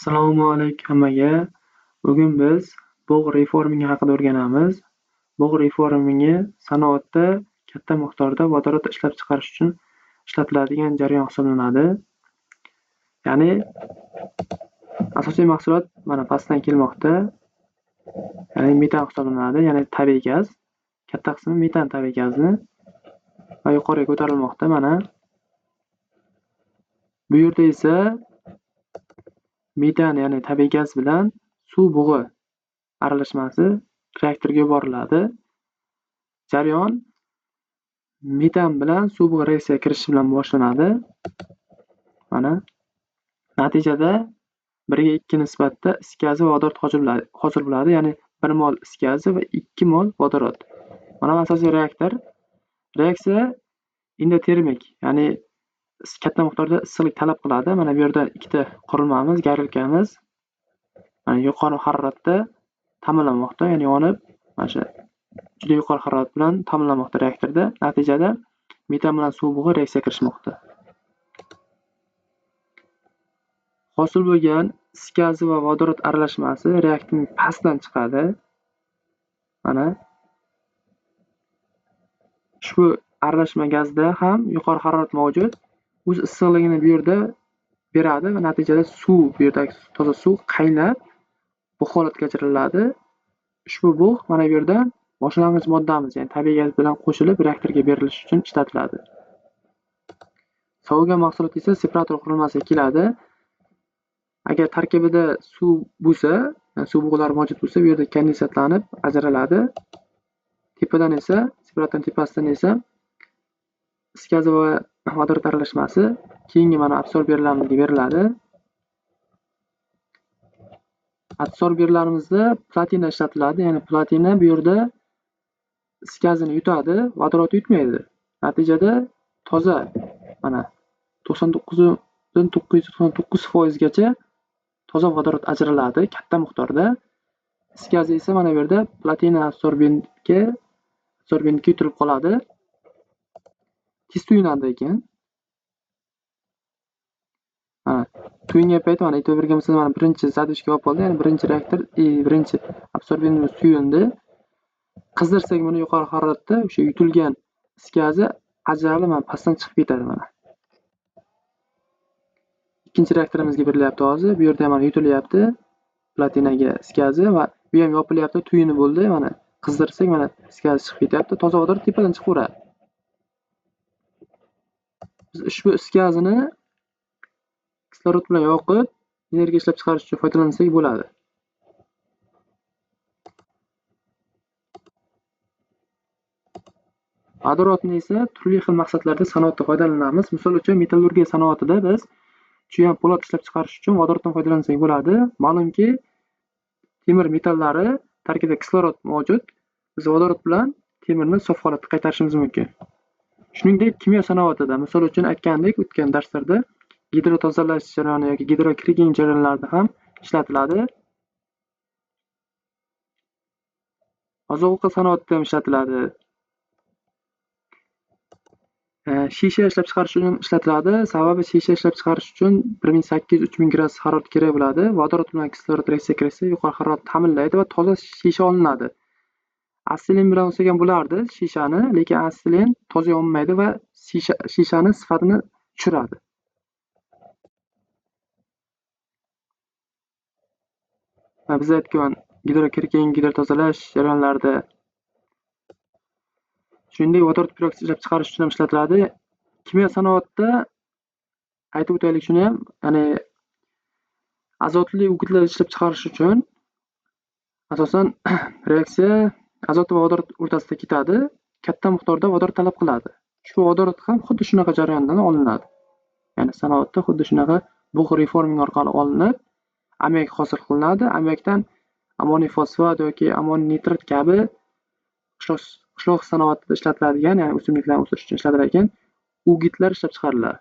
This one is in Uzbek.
Assalomu alaykum hammaga. Bugun biz bug' reformingi haqida o'rganamiz. Bug' reformingi sanoatda katta miqdorda vodorod ishlab chiqarish uchun ishlatiladigan jarayon hisoblanadi. Ya'ni asosiy mahsulot mana pastdan kelmoqda. Ya'ni metan hisoblanadi, ya'ni tabiiy gaz. Katta qismi metan tabiiy gazni va yuqoriga ko'tarilmoqda mana. Bu yerda esa metan ya'ni tabiiy gaz bilan suv bug'i aralashmasi reaktorga yuboriladi. Jarayon metan bilan suv bug'i reaksiyaga kirishi bilan boshlanadi. Mana natijada 1 ga 2 nisbatda is gazi va vodorod hosil bo'ladi, ya'ni 1 mol is gazi va 2 mol vodorod. Mana asosiy reaktor. Reaksiya endotermik, ya'ni katta miqdorda issiqlik talab qiladi. Mana bu yerda ikkita qurilmamiz, garelkamiz mana yuqori haroratda ta'minlanmoqda, ya'ni yonib, mana shu juda yuqori harorat bilan ta'minlanmoqda reaktorda. Natijada metan bilan suv bug'i reaksiyaga kirishmoqda. Hosil bo'lgan is gazi va vodorod aralashmasi reaktorning pastdan chiqadi. Mana ushbu aralashma gazda ham yuqori harorat mavjud. O'z issiqligini bu yerda beradi va natijada suv, bu yerdagi toza suv qaynab bu holatga keltiriladi. Ushbu bug' mana bu yerda boshlang'ich moddamiz, ya'ni tabiiy gaz bilan qo'shilib reaktorga berilishi uchun ishlatiladi. Sovigan mahsulot esa separator qurilmasiga keladi. Agar tarkibida suv bo'lsa, ya'ni suv bug'lari mavjud bo'lsa, bu yerda kondensatlanib ajraladi. Tepadan esa, separatorning tepasidan esa is gazi va vodorod aralashmasi keyingi mana absorberlarimizga beriladi. Absorberlarimizda platina ishlatiladi, ya'ni platina bu yerda is gazini yutadi, vodorod yutmaydi. Natijada toza mana 99dan 999% gacha toza vodorod ajraladi katta miqdorda. Is gazi esa mana bu yerda platina absorbentga yutilib qoladi. Tez tuyunadi ekan. Tuyungan payti mana e'tiborga olsangiz mana birinchi zadochka olib qoldi, ya'ni birinchi reaktor, birinchi absorbentimiz tuyundi. Qizdirsak buni yuqori haroratda o'sha yutilgan is gazi ajralib mana pastdan chiqib ketadi mana. Ikkinchi reaktorimizga berilyapti hozir. Bu yerda ham mana yutilyapti platinaga is gazi va bu ham yopilyapti, tuyuni bo'ldi. Mana qizdirsak mana is gazi chiqib ketyapti, toza vodorod tepadan chiqaveradi. Biz ushbu is gazini kislorod bilan yoqib, energiya ishlab chiqarish uchun foydalansak bo'ladi. Vodorodni esa turli xil maqsadlarda sanoatda foydalanamiz. Misol uchun metallurgiya sanoatida biz chuyan po'lat ishlab chiqarish uchun vodoroddan foydalansak bo'ladi. Ma'lumki, temir metallari tarkibida kislorod mavjud. Biz vodorod bilan temirni sof holatga qaytarishimiz mumkin. Shuningdek, kimyo sanoatida, misol uchun aytgandek, o'tgan darslarda gidro tozalash jarayoni yoki gidrokriking jarayonlarida ham ishlatiladi. Oziq-ovqat sanoatida ham ishlatiladi. Shisha ishlab chiqarish uchun ishlatiladi. Sababi shisha ishlab chiqarish uchun 1800-3000 gradus harorat kerak bo'ladi. Vodorod bilan kislorod reaksiyaga kirsa, yuqori harorat ta'minlaydi va toza shisha olinadi. Astilen bilan olsak ham bo'lardi shishani, lekin astilen toza yonmaydi va shishani sifatini tushiradi. Biz aytgan gidrokriking, gidrotozalash jarayonlarida shuningdek vodorod peroksid ishlab chiqarish uchun ham ishlatiladi. Kimyo sanoatida aytib o'taylik shuni ham, ya'ni azotli o'g'itlar ishlab chiqarish uchun asosan reaksiya azot va vodorod o'rtasida ketadi. Katta miqdorda vodorod talab qiladi. Shu vodorod ham xuddi shunaqa jarayondan olinadi. Ya'ni sanoatda xuddi shunaqa bug' reforming orqali olinib, amonyak hosil qilinadi. Amonyakdan amoniy fosfat yoki amoniy nitrat kabi qishloq sanoatida ishlatiladigan, ya'ni o'simliklarni o'sirish uchun ishlatiladigan o'g'itlar ishlab chiqariladi.